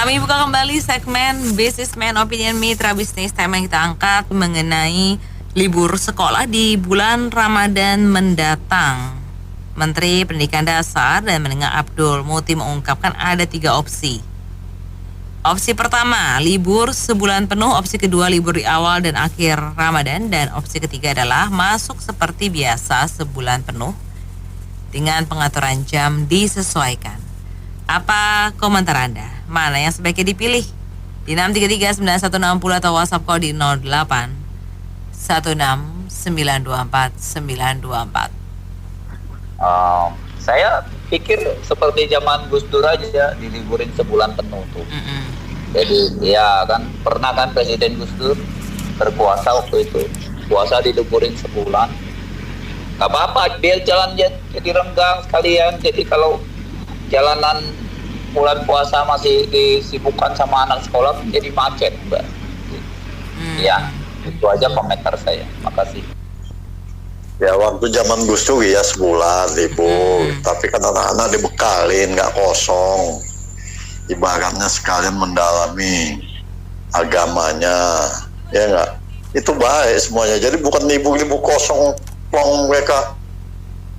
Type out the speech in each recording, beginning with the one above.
Kami buka kembali segmen Businessman Opinion Mitra Bisnis. Tema yang kita angkat mengenai libur sekolah di bulan Ramadan mendatang. Menteri Pendidikan Dasar dan Menengah Abdul Muti mengungkapkan ada 3 opsi. Opsi pertama, libur sebulan penuh. Opsi kedua, libur di awal dan akhir Ramadan. Dan opsi ketiga adalah masuk seperti biasa sebulan penuh dengan pengaturan jam disesuaikan. Apa komentar Anda? Mana yang sebaiknya dipilih? Di 633-9160 atau WhatsApp kode di 08 16 924 924. Saya pikir seperti zaman Gus Dur aja, diliburin sebulan penuh tuh. Jadi ya kan, pernah kan Presiden Gus Dur berpuasa waktu itu, puasa diliburin sebulan. Gak apa-apa, dia jalan jadi renggang sekalian. Jadi kalau jalanan bulan puasa masih disibukkan sama anak sekolah jadi macet, Mbak. Ya, itu aja komentar saya. Makasih. Ya, waktu zaman Gus Dur ya sebulan libur, tapi kan anak-anak dibekalin, nggak kosong. Ibaratnya sekalian mendalami agamanya, ya nggak? Itu baik semuanya. Jadi bukan libur-libur kosong, mereka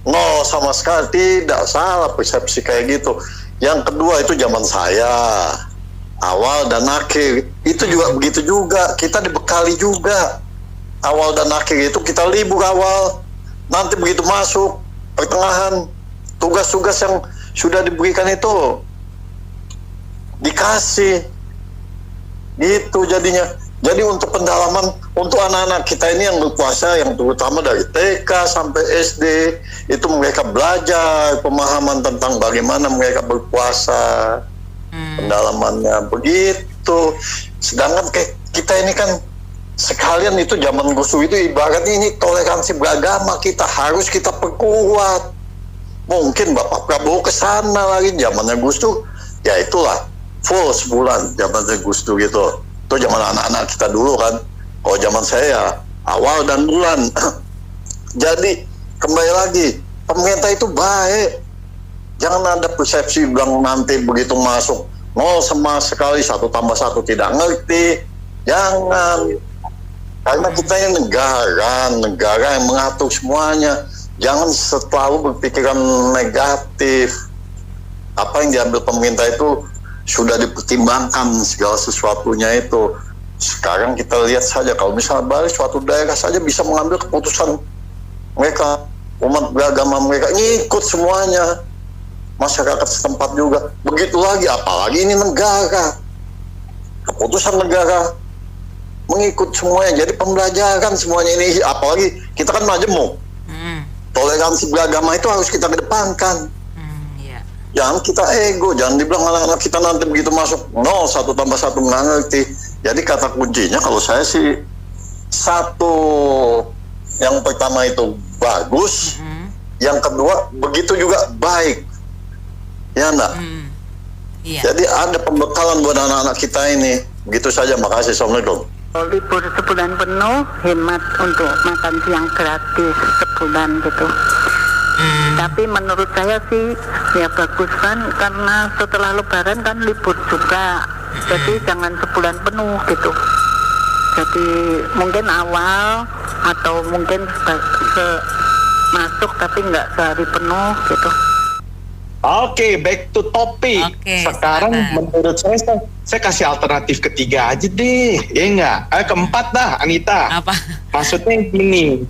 nol sama sekali. Tidak salah persepsi kayak gitu. Yang kedua itu zaman saya, awal dan akhir. Itu juga begitu juga, kita dibekali juga. Awal dan akhir itu kita libur awal. Nanti begitu masuk pertengahan, tugas-tugas yang sudah diberikan itu dikasih gitu jadinya. Jadi untuk pendalaman untuk anak-anak kita ini yang berpuasa, yang terutama dari TK sampai SD, itu mereka belajar pemahaman tentang bagaimana mereka berpuasa, pendalamannya begitu. Sedangkan kita ini kan sekalian itu zaman Gus Dur itu ibaratnya ini toleransi beragama kita harus kita perkuat. Mungkin Bapak Prabowo kesana lagi zamannya Gus Dur, ya itulah full sebulan zamannya Gus Dur itu. Itu zaman anak-anak kita dulu kan. Kalau zaman saya awal dan bulan. Jadi kembali lagi, pemerintah itu baik. Jangan ada persepsi bilang nanti begitu masuk nol sama sekali, 1 tambah 1 tidak ngerti. Jangan. Karena kita ini negara yang mengatur semuanya. Jangan selalu berpikiran negatif. Apa yang diambil pemerintah itu sudah dipertimbangkan segala sesuatunya itu. Sekarang kita lihat saja, kalau misalnya Bali suatu daerah saja bisa mengambil keputusan mereka, umat beragama mereka ngikut semuanya, masyarakat setempat juga. Begitu lagi, apalagi ini negara, keputusan negara mengikut semuanya. Jadi pembelajaran semuanya ini, apalagi kita kan majemuk. Toleransi beragama itu harus kita kedepankan. Jangan kita ego, jangan dibilang anak-anak kita nanti begitu masuk 0, 1 tambah 1 nggak ngerti. Jadi kata kuncinya kalau saya sih satu, yang pertama itu bagus, yang kedua begitu juga baik, ya enggak? Jadi ada pembekalan buat anak-anak kita ini. Begitu saja, makasih. Assalamualaikum. Libur sebulan penuh, hemat untuk makan siang gratis sebulan gitu. Tapi menurut saya sih ya bagus kan, karena setelah lebaran kan libur juga. Jadi jangan sebulan penuh gitu. Jadi mungkin awal atau mungkin masuk tapi nggak sehari penuh gitu. Oke, back to topic. Sekarang menurut saya kasih alternatif ketiga aja deh, ya enggak? Keempat dah, Anita. Apa? Maksudnya gini,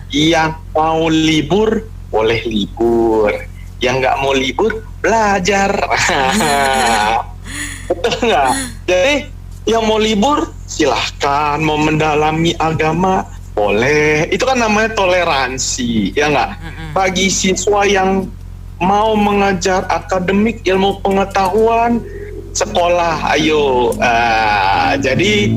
yang mau libur boleh libur, yang nggak mau libur belajar. Betul nggak? Jadi yang mau libur silahkan, mau mendalami agama boleh. Itu kan namanya toleransi, ya nggak? Bagi siswa yang mau mengajar akademik, ilmu pengetahuan, sekolah, ayo. Jadi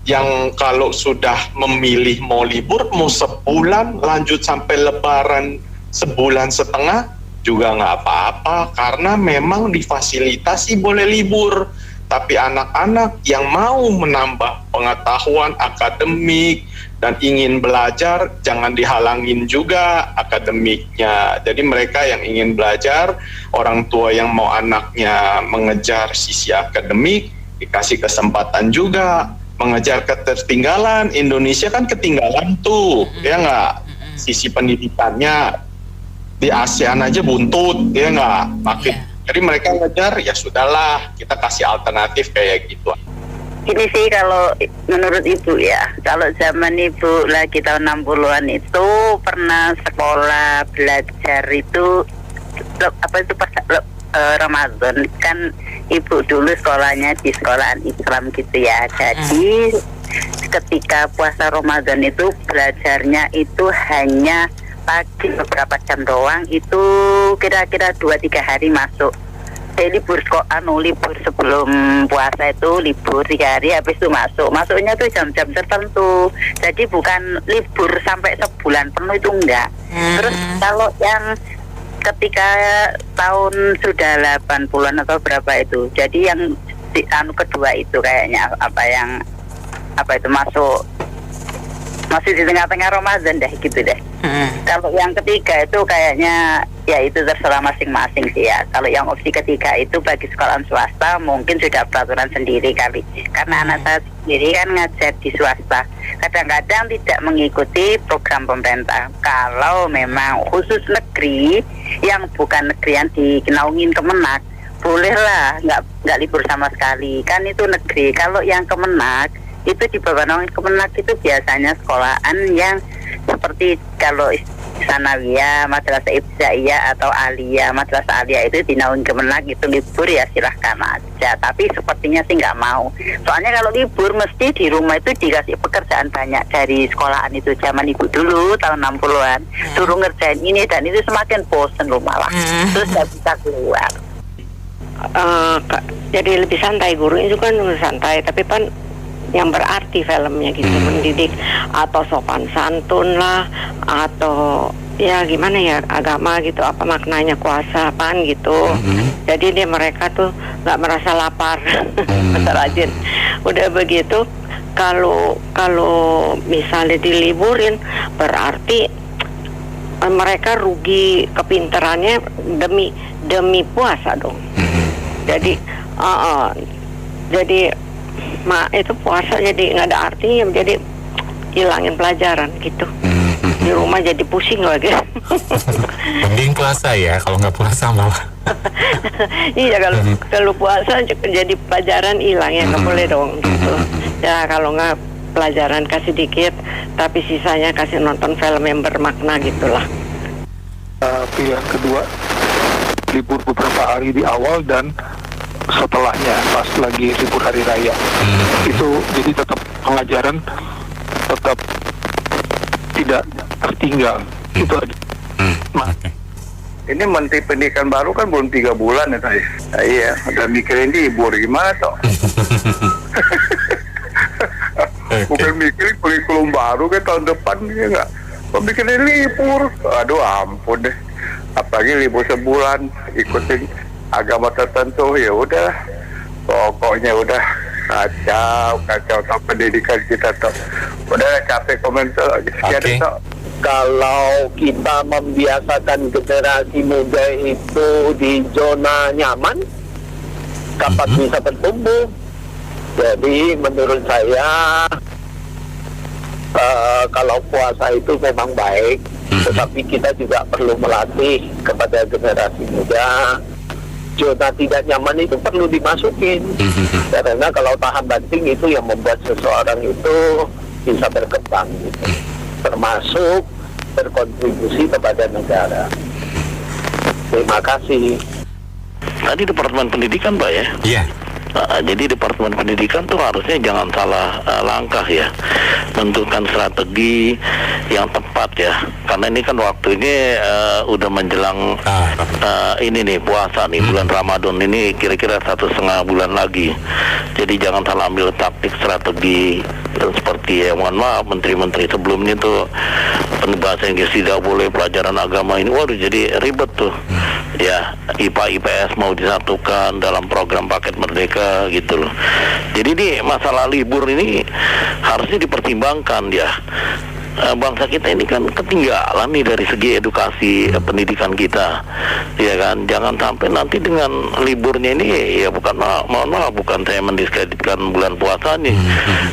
yang kalau sudah memilih mau libur, mau sebulan, lanjut sampai lebaran sebulan setengah, juga nggak apa-apa, karena memang difasilitasi boleh libur. Tapi anak-anak yang mau menambah pengetahuan akademik, dan ingin belajar, jangan dihalangin juga akademiknya. Jadi mereka yang ingin belajar, orang tua yang mau anaknya mengejar sisi akademik, dikasih kesempatan juga. Mengejar ketertinggalan, Indonesia kan ketinggalan tuh, ya nggak? Sisi pendidikannya, di ASEAN aja buntut, ya nggak? Makin, jadi mereka ngejar, ya sudahlah, kita kasih alternatif kayak gitu. Ini sih kalau menurut Ibu ya, kalau zaman Ibu lagi tahun 60-an itu pernah sekolah belajar itu apa itu pas Ramadan kan Ibu dulu sekolahnya di sekolahan Islam gitu ya. Jadi ketika puasa Ramadan itu belajarnya itu hanya pagi beberapa jam doang, itu kira-kira 2-3 hari masuk. Libur libur sebelum puasa itu libur 3 hari, habis itu masuknya tuh jam-jam tertentu, jadi bukan libur sampai sebulan penuh itu enggak. Terus kalau yang ketika tahun sudah 80-an atau berapa itu, jadi yang kedua itu kayaknya apa itu masih di tengah-tengah Ramadan deh gitu deh. Kalau yang ketiga itu kayaknya ya itu terserah masing-masing sih ya. Kalau yang opsi ketiga itu bagi sekolahan swasta mungkin sudah peraturan sendiri kali. Karena anak saya sendiri kan ngajar di swasta, kadang-kadang tidak mengikuti program pemerintah. Kalau memang khusus negeri yang bukan negeri yang dinaungin Kemenak, bolehlah nggak libur sama sekali. Kan itu negeri. Kalau yang Kemenak itu di bawah naungan Kemenak itu biasanya sekolahan yang seperti kalau Sanawiyah, Madrasah Ibtidaiyah atau Aliyah, Madrasah Aliyah itu dinaungi Kemenak, itu libur ya silahkan aja. Tapi sepertinya sih nggak mau. Soalnya kalau libur mesti di rumah itu dikasih pekerjaan banyak dari sekolahan itu. Zaman Ibu dulu tahun 60-an suruh ngerjain ini dan itu semakin bosen rumah lah. Terus nggak bisa keluar. Jadi lebih santai, guru itu kan santai, tapi kan yang berarti filmnya gitu, mendidik atau sopan santun lah, atau ya gimana ya agama gitu, apa maknanya puasa apaan gitu. Jadi mereka tuh nggak merasa lapar, rajin. Udah begitu kalau misalnya diliburin berarti mereka rugi kepintarannya demi puasa dong. Jadi itu puasa jadi nggak ada artinya, jadi hilangin pelajaran gitu. Di rumah jadi pusing lagi. Mending puasa ya, kalau nggak puasa malah. Iya, kalau puasa jadi pelajaran hilang ya, nggak boleh dong gitu. Ya kalau nggak pelajaran kasih dikit, tapi sisanya kasih nonton film yang bermakna gitulah. Pilihan kedua, libur beberapa hari di awal dan setelahnya pas lagi libur hari raya. Itu jadi tetap pengajaran tetap tidak tertinggal. Itu aja. Ini Menteri Pendidikan baru kan belum 3 bulan ya tadi. Iya, udah mikirin libur gimana toh? Bukan mikirin kurikulum baru kan tahun depan ya nggak? Mikirin libur, aduh ampun deh. Apalagi libur sebulan ikutin agama tertentu, ya udah pokoknya udah kacau pendidikan kita tuh. Udah capek komentar lagi. Okay. Kalau kita membiasakan generasi muda itu di zona nyaman, kapan bisa bertumbuh. Jadi menurut saya kalau puasa itu memang baik, tetapi kita juga perlu melatih kepada generasi muda. Zona tidak nyaman itu perlu dimasukin, karena kalau tahan banting itu yang membuat seseorang itu bisa berkembang gitu. Termasuk berkontribusi kepada negara. Terima kasih. Tadi Departemen Pendidikan Pak ya? Iya. Jadi Departemen Pendidikan tuh harusnya jangan salah langkah ya, tentukan strategi yang tepat ya, karena ini kan waktunya udah menjelang ini nih puasa nih, bulan Ramadan ini kira-kira 1,5 bulan lagi. Jadi jangan salah ambil taktik strategi seperti ya, mohon maaf menteri-menteri sebelumnya tuh bahasa Inggris tidak boleh, pelajaran agama ini, waduh jadi ribet tuh. ya IPA IPS mau disatukan dalam program paket merdeka gitu loh. Jadi ini masalah libur ini harusnya dipertimbangkan ya. Bangsa kita ini kan ketinggalan nih dari segi edukasi pendidikan kita, ya kan. Jangan sampai nanti dengan liburnya ini, ya bukan mohon maaf, bukan saya mendiskreditkan bulan puasa nih.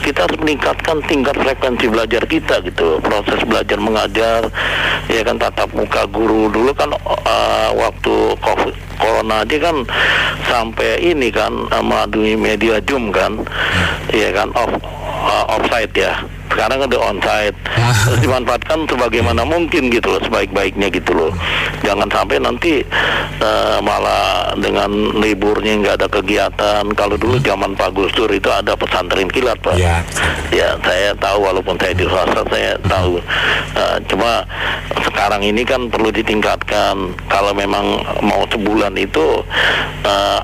Kita harus meningkatkan tingkat frekuensi belajar kita gitu, proses belajar mengajar, ya kan, tatap muka guru dulu kan waktu COVID corona aja kan sampai ini kan melalui media Zoom kan, ya kan, offsite ya. Sekarang ada onsite, terus dimanfaatkan sebagaimana mungkin gitu loh, sebaik-baiknya gitu loh. Jangan sampai nanti malah dengan liburnya nggak ada kegiatan. Kalau dulu zaman Pak Gus Dur itu ada pesantren kilat, Pak. Ya, saya tahu, walaupun saya di swasta saya tahu. Cuma sekarang ini kan perlu ditingkatkan. Kalau memang mau sebulan itu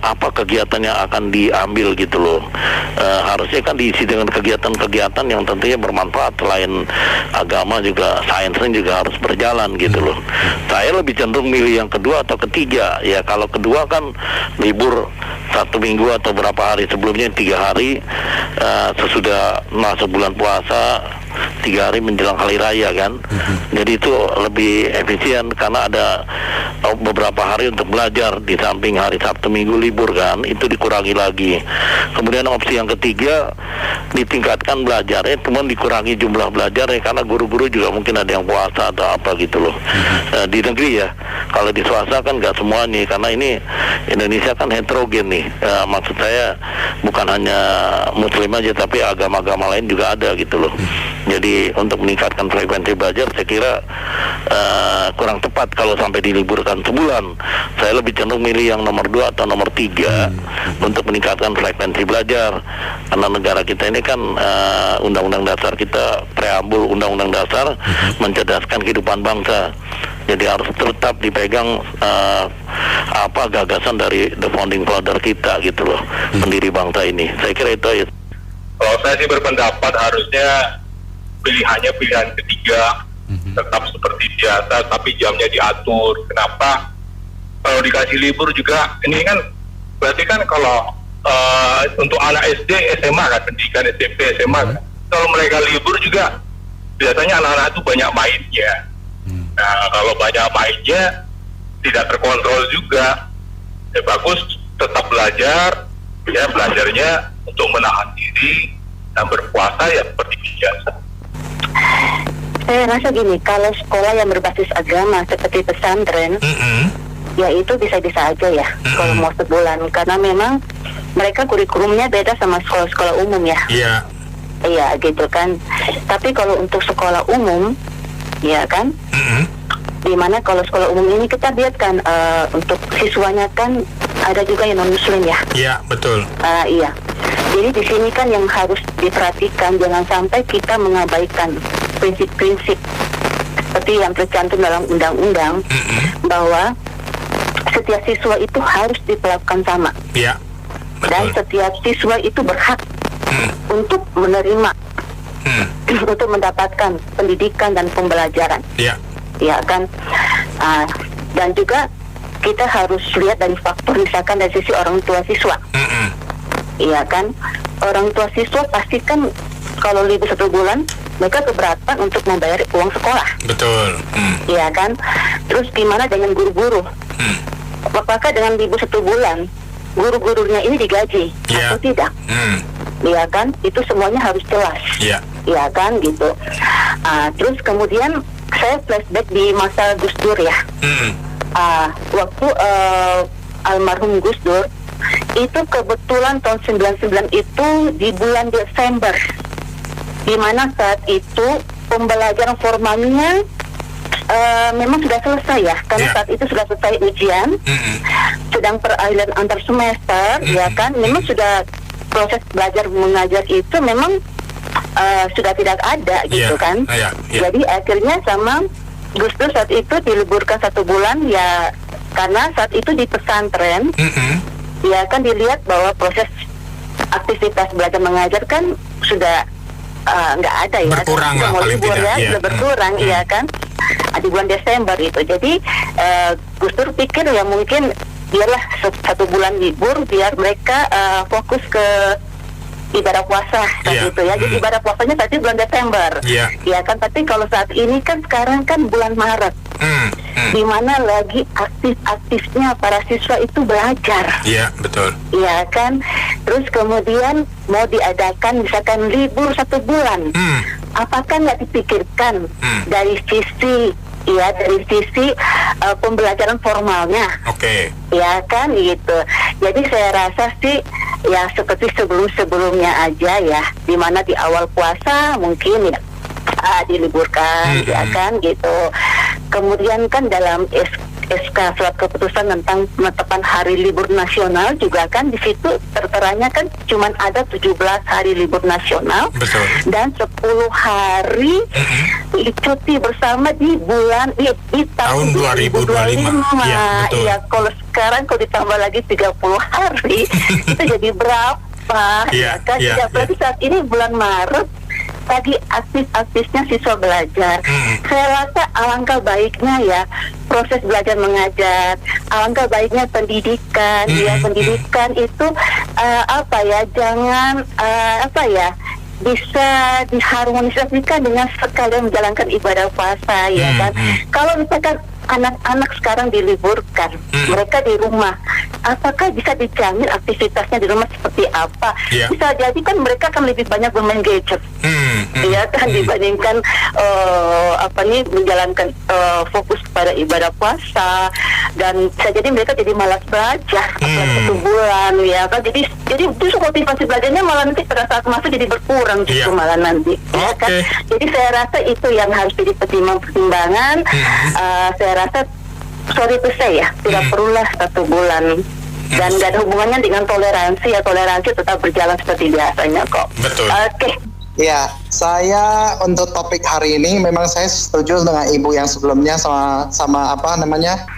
apa kegiatan yang akan diambil gitu loh. Harusnya kan diisi dengan kegiatan-kegiatan yang tentunya bermanfaat. Selain agama juga sainsnya juga harus berjalan gitu loh. Saya lebih cenderung milih yang kedua atau ketiga. Ya kalau kedua kan libur 1 minggu atau berapa hari sebelumnya, 3 hari sesudah masuk bulan puasa, 3 hari menjelang hari raya kan. Jadi itu lebih efisien karena ada beberapa hari untuk belajar di samping hari Sabtu Minggu libur kan, itu dikurangi lagi. Kemudian opsi yang ketiga, ditingkatkan belajarnya, cuman dikurangi jumlah belajarnya karena guru-guru juga mungkin ada yang puasa atau apa gitu loh. Di negeri ya, kalau di swasta kan nggak semuanya, karena ini Indonesia kan heterogen nih. Maksud saya bukan hanya Muslim aja, tapi agama-agama lain juga ada gitu loh. Jadi untuk meningkatkan frekuensi belajar, saya kira kurang tepat kalau sampai diliburkan sebulan. Saya lebih cenderung milih yang nomor 2 atau nomor 3 untuk meningkatkan frekuensi belajar. Karena negara kita ini kan undang-undang dasar kita, preambul undang-undang dasar mencerdaskan kehidupan bangsa. Jadi harus tetap dipegang apa gagasan dari the founding father kita gitu loh, pendiri bangsa ini. Saya kira itu ya. Kalau saya sih berpendapat harusnya pilihannya pilihan ketiga, tetap seperti biasa tapi jamnya diatur. Kenapa? Kalau dikasih libur juga, ini kan berarti kan kalau untuk anak SD, SMA kan, pendidikan SMP, SMA kan, kalau mereka libur juga biasanya anak-anak itu banyak mainnya. Nah kalau banyak mainnya tidak terkontrol juga, ya bagus tetap belajar, ya belajarnya untuk menahan diri dan berpuasa ya seperti biasa. Saya rasa gini, kalau sekolah yang berbasis agama seperti pesantren, ya itu bisa-bisa aja ya, kalau mau sebulan, karena memang mereka kurikulumnya beda sama sekolah-sekolah umum ya. Iya gitu kan. Tapi kalau untuk sekolah umum, ya kan, dimana kalau sekolah umum ini kita lihat kan untuk siswanya kan ada juga yang non muslim ya. Iya betul. Iya. Jadi di sini kan yang harus diperhatikan, jangan sampai kita mengabaikan prinsip-prinsip seperti yang tercantum dalam undang-undang bahwa setiap siswa itu harus diperlakukan sama. Iya. Dan setiap siswa itu berhak untuk menerima, untuk mendapatkan pendidikan dan pembelajaran. Iya. Ya kan. Dan juga kita harus lihat dari faktor misalkan dari sisi orang tua siswa. Iya kan, orang tua siswa pasti kan kalau libur 1 bulan mereka keberatan untuk membayar uang sekolah. Betul. Iya kan. Terus gimana dengan guru-guru? Apakah dengan libur 1 bulan guru-gurunya ini digaji atau tidak? Iya kan, itu semuanya harus jelas. Iya kan gitu. Terus kemudian saya flashback di masa Gus Dur ya. Waktu almarhum Gus Dur itu kebetulan tahun 99 itu di bulan Desember, di mana saat itu pembelajaran formalnya memang sudah selesai ya, karena saat itu sudah selesai ujian, sedang peralihan antar semester, ya kan, memang sudah proses belajar mengajar itu memang sudah tidak ada gitu kan. Jadi akhirnya sama Gus Dur saat itu diliburkan 1 bulan ya, karena saat itu di pesantren ya kan dilihat bahwa proses aktivitas belajar mengajar kan sudah nggak ada ya, berkurang lah paling tidak ya, sudah berkurang, iya kan. di bulan Desember itu. Jadi Gus Dur pikir ya mungkin biarlah 1 bulan libur biar mereka fokus ke ibadah puasa saat itu ya. Jadi ibadah puasanya tadi bulan Desember. Ya kan, tapi kalau saat ini kan sekarang kan bulan Maret. Di mana lagi aktif-aktifnya para siswa itu belajar. Iya, betul. Iya kan. Terus kemudian mau diadakan misalkan libur 1 bulan. Apakah nggak dipikirkan dari sisi pembelajaran formalnya? Oke. Ya kan gitu. Jadi saya rasa sih ya seperti sebelum-sebelumnya aja ya, di mana di awal puasa mungkin ya diliburkan, ya kan gitu. Kemudian kan dalam SK surat keputusan tentang penetapan hari libur nasional juga kan di situ terteranya kan cuman ada 17 hari libur nasional. Betul. Dan 10 hari cuti bersama di bulan di tahun 2025. Iya, kalau sekarang kalau ditambah lagi 30 hari itu jadi berapa? Ya kan? Berarti saat ini bulan Maret tadi aktif-aktifnya siswa belajar. Saya rasa alangkah baiknya ya proses belajar mengajar, alangkah baiknya pendidikan. Pendidikan itu jangan bisa diharmonisasikan dengan sekalian menjalankan ibadah puasa ya kan. Kalau misalkan anak-anak sekarang diliburkan, mereka di rumah, apakah bisa dijamin aktivitasnya di rumah seperti apa? Bisa jadi kan mereka akan lebih banyak bermain gadget, ya kan, dibandingkan menjalankan fokus pada ibadah puasa. Dan bisa jadi mereka jadi malas belajar 1 bulan, ya kan. Jadi justru motivasi belajarnya malah nanti pada saat masuk jadi berkurang justru malah nanti, ya kan. Jadi saya rasa itu yang harus jadi pertimbangan. Saya rasa sorry to say ya, tidak perlulah 1 bulan dan nggak ada hubungannya dengan toleransi ya. Toleransi tetap berjalan seperti biasanya kok. Betul. Oke. Ya, saya untuk topik hari ini memang saya setuju dengan ibu yang sebelumnya sama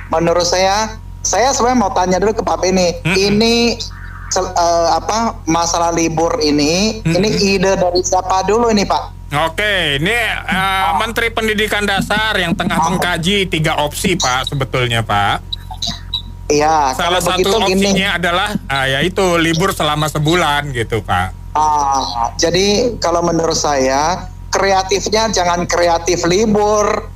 menurut saya sebenarnya mau tanya dulu ke Pak Beni. Ini masalah libur ini ide dari siapa dulu ini Pak? Oke, ini Menteri Pendidikan Dasar yang tengah mengkaji 3 opsi Pak sebetulnya Pak. Iya. Salah satu opsinya adalah yaitu libur selama sebulan gitu Pak. Jadi kalau menurut saya kreatifnya jangan kreatif libur,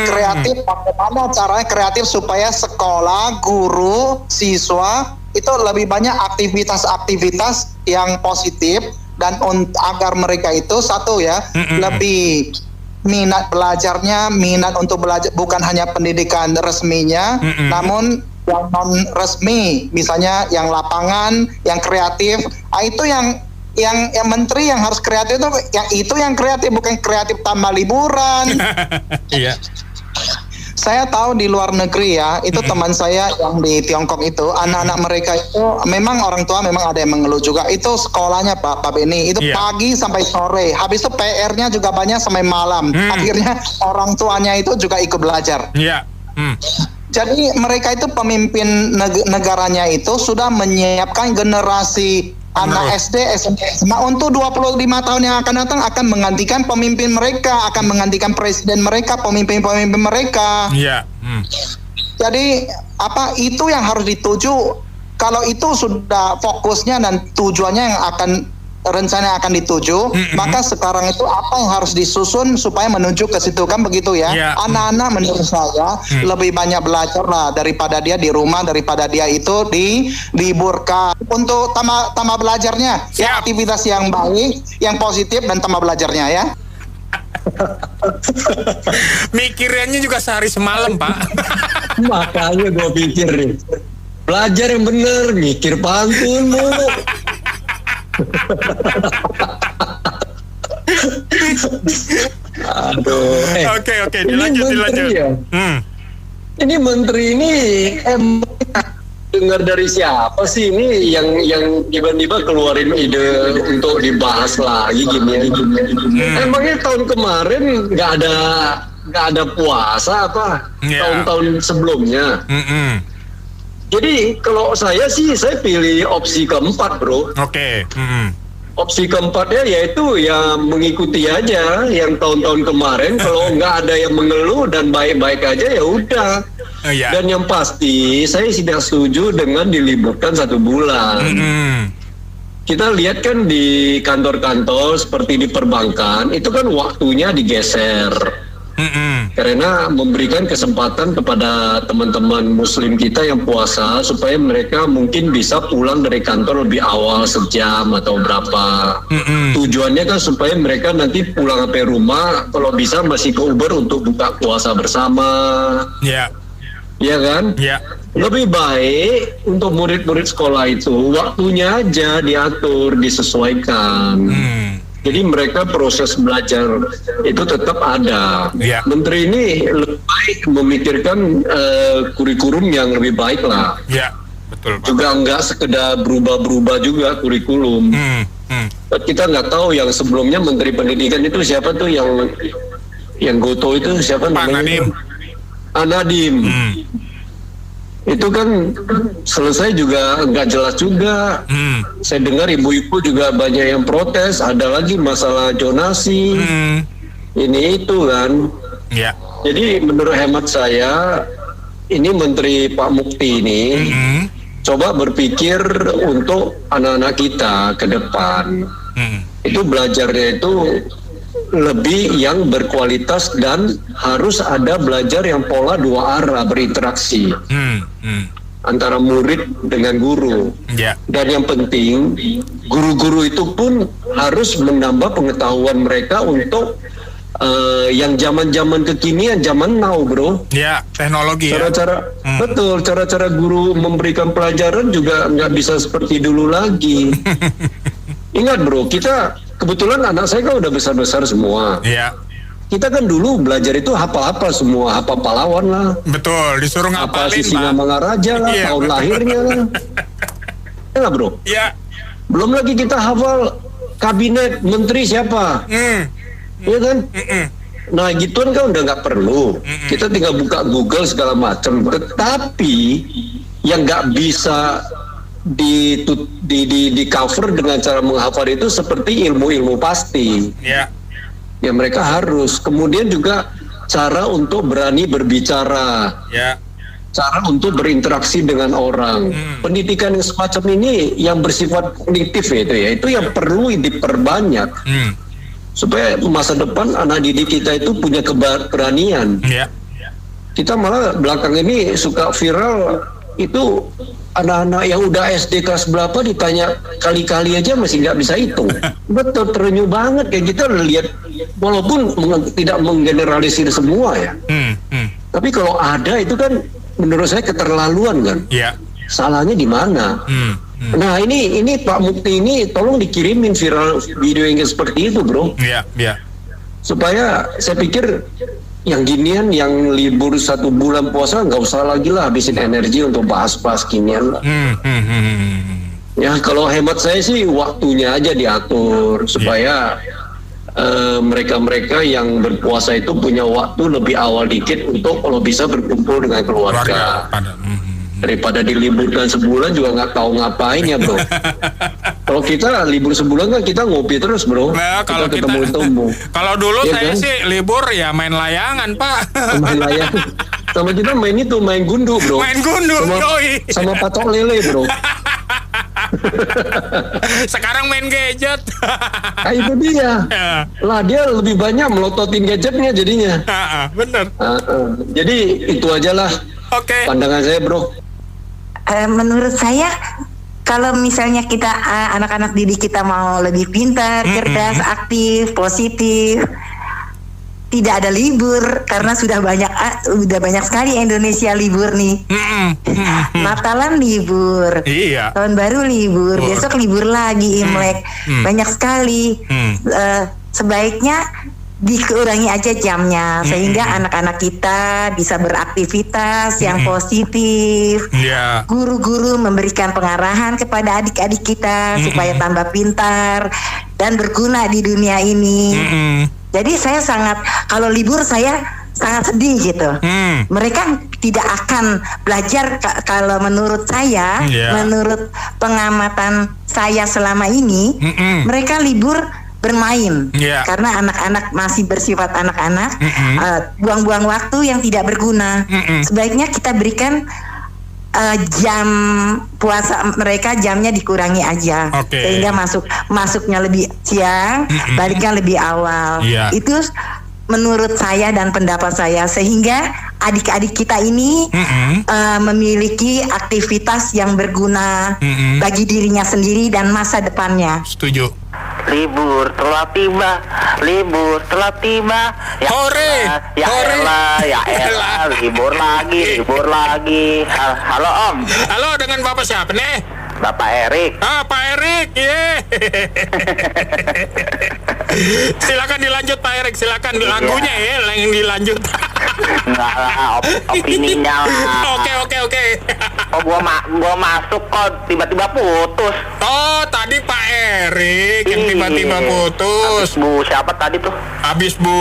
kreatif bagaimana caranya kreatif supaya sekolah, guru, siswa itu lebih banyak aktivitas-aktivitas yang positif. Dan agar mereka itu lebih minat belajarnya, minat untuk belajar bukan hanya pendidikan resminya, namun yang non resmi, misalnya yang lapangan, yang kreatif. Itu yang menteri yang harus kreatif itu yang kreatif, bukan kreatif tambah liburan. Iya. Saya tahu di luar negeri ya, itu teman saya yang di Tiongkok itu, anak-anak mereka itu memang orang tua memang ada yang mengeluh juga. Itu sekolahnya Pak Beni, itu pagi sampai sore. Habis itu PR-nya juga banyak sampai malam. Akhirnya orang tuanya itu juga ikut belajar. Jadi mereka itu pemimpin negaranya itu sudah menyiapkan generasi anak SD, SMP, SMA untuk 25 tahun yang akan datang akan menggantikan pemimpin mereka, akan menggantikan presiden mereka, pemimpin-pemimpin mereka. Jadi itu yang harus dituju. Kalau itu sudah fokusnya dan tujuannya yang akan rencana akan dituju, maka sekarang itu apa yang harus disusun supaya menuju ke situ kan begitu ya. Anak-anak menurut saya lebih banyak belajar lah daripada dia di rumah, daripada dia itu diliburkan untuk tambah belajarnya. Ya, aktivitas yang baik, yang positif dan tambah belajarnya ya. Mikirannya juga sehari semalam Pak. Makanya gue pikir nih, belajar yang bener, mikir pantun mulu. Aduh. Oke, dilanjut. Ya? Ini menteri ini dengar dari siapa sih ini yang tiba-tiba keluarin ide untuk dibahas lagi gini. Emangnya tahun kemarin nggak ada puasa apa? Tahun-tahun sebelumnya. Jadi kalau saya pilih opsi keempat bro. Oke. opsi keempatnya yaitu ya mengikuti aja yang tahun-tahun kemarin. Kalau nggak ada yang mengeluh dan baik-baik aja ya udah. Dan yang pasti saya tidak setuju dengan diliburkan 1 bulan. Kita lihat kan di kantor-kantor seperti di perbankan itu kan waktunya digeser. Karena memberikan kesempatan kepada teman-teman muslim kita yang puasa supaya mereka mungkin bisa pulang dari kantor lebih awal sejam atau berapa. Tujuannya kan supaya mereka nanti pulang sampai rumah kalau bisa masih ke Uber untuk buka puasa bersama. Iya kan? Lebih baik untuk murid-murid sekolah itu waktunya aja diatur, disesuaikan. Jadi mereka proses belajar itu tetap ada. Menteri ini lebih baik memikirkan kurikulum yang lebih baik lah. Betul, Pak. Juga nggak sekedar berubah-berubah juga kurikulum. Kita nggak tahu yang sebelumnya Menteri Pendidikan itu siapa tuh yang Goto itu siapa namanya? Nadiem. Itu kan selesai juga nggak jelas juga. Saya dengar ibu-ibu juga banyak yang protes. Ada lagi masalah zonasi. Ini itu kan. Jadi menurut hemat saya, ini Menteri Pak Mukti ini coba berpikir untuk anak-anak kita ke depan. Itu belajarnya itu lebih yang berkualitas dan harus ada belajar yang pola 2 arah berinteraksi antara murid dengan guru. Dan yang penting guru-guru itu pun harus menambah pengetahuan mereka untuk yang zaman-zaman kekinian, zaman now, bro. Teknologi. Cara-cara betul, cara-cara guru memberikan pelajaran juga nggak bisa seperti dulu lagi. Ingat, bro, kita kebetulan anak saya kan udah besar-besar semua. Kita kan dulu belajar itu hafal-hafal semua, hafal pahlawan lah. Betul, disuruh ngapalin, apa si Singamangaraja lah, tahun lahirnya lah. Ya bro? Belum lagi kita hafal kabinet menteri siapa. Iya kan? Nah gituan kan udah nggak perlu. Kita tinggal buka Google segala macam. Tetapi yang nggak bisa di cover dengan cara menghafal itu seperti ilmu-ilmu pasti. Ya mereka harus. Kemudian juga cara untuk berani berbicara. Cara untuk berinteraksi dengan orang. Pendidikan yang semacam ini yang bersifat kognitif itu yang perlu diperbanyak. Supaya masa depan anak didik kita itu punya keberanian. Kita malah belakang ini suka viral itu anak-anak yang udah SD kelas berapa ditanya kali-kali aja masih nggak bisa hitung. Betul, terenyuh banget kayak kita lihat, walaupun tidak menggeneralisir semua ya. Tapi kalau ada itu kan menurut saya keterlaluan kan. Salahnya di mana? Nah ini Pak Mukti ini tolong dikirimin viral video yang seperti itu, bro. Supaya saya pikir yang ginian, yang libur 1 bulan puasa nggak usah lagi lah habisin energi untuk bahas-bahas ginian lah. Ya kalau hemat saya sih waktunya aja diatur supaya mereka-mereka yang berpuasa itu punya waktu lebih awal dikit untuk kalau bisa berkumpul dengan keluarga. Daripada diliburkan sebulan juga nggak tahu ngapain ya, bro. Kalau kita libur sebulan kan kita ngopi terus, bro. Nah, kalau kita ketemu. Kalau dulu ya, saya kan? sih libur ya main layangan, Pak. Main layangan. Sama kita main gundu, bro. Main gundu, sama patok lele, bro. Sekarang main gadget. Nah, itu dia. Lah dia lebih banyak melototin gadgetnya jadinya. Bener. Jadi itu aja lah. Pandangan saya, bro. Menurut saya kalau misalnya kita anak-anak didik kita mau lebih pintar, cerdas, aktif, positif, tidak ada libur karena sudah banyak sekali Indonesia libur nih. Natalan libur, tahun baru libur, besok libur lagi Imlek, banyak sekali. Sebaiknya dikurangi aja jamnya sehingga anak-anak kita bisa beraktivitas yang positif. Guru-guru memberikan pengarahan kepada adik-adik kita supaya tambah pintar dan berguna di dunia ini. Jadi saya kalau libur saya sangat sedih gitu. Mereka tidak akan belajar kalau menurut saya, menurut pengamatan saya selama ini, mereka libur bermain karena anak-anak masih bersifat anak-anak, buang-buang waktu yang tidak berguna. Sebaiknya kita berikan jam puasa mereka, jamnya dikurangi aja, sehingga masuknya lebih siang, baliknya lebih awal. Itu menurut saya dan pendapat saya, sehingga adik-adik kita ini memiliki aktivitas yang berguna bagi dirinya sendiri dan masa depannya. Setuju. Libur telah tiba, libur telah tiba. Ya hore, ya hore. Ya elah, libur lagi. Halo Om. Halo, dengan Bapak siapa nih? Bapak Erik. Pak Erik, silakan dilanjut Pak Erik, silakan lagunya yang dilanjut. Enggak lah, opininya lah. Oke. Oh, gua masuk kok tiba-tiba putus. Oh, tadi Pak Erik yang tiba-tiba putus. Bu siapa tadi tuh? Habis Bu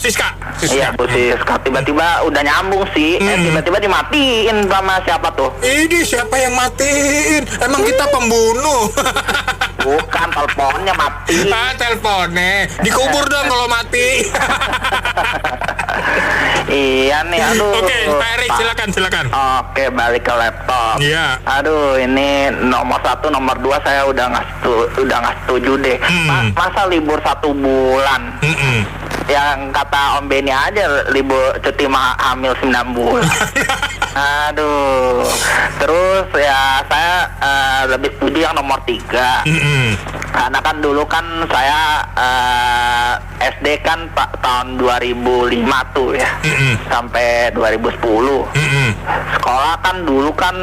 Siska. Iya, Bu Siska tiba-tiba udah nyambung sih. Tiba-tiba dimatiin sama siapa tuh? Ini siapa yang matiin? Emang kita pembunuh. Bukan, teleponnya mati. Teleponnya dikubur dong kalau mati. Iya nih, aduh. Oke, Pak Erik, silakan. Oke, balik ke laptop. Iya. Aduh, ini nomor 1, nomor 2 saya udah nggak setuju deh. Masa libur 1 bulan? Yang kata Om Benny aja libur cuti hamil 9 bulan. Aduh. Terus ya saya lebih setuju yang nomor 3. Karena kan dulu kan saya SD kan tahun 2005 tuh ya, sampai 2010. Sekolah kan dulu kan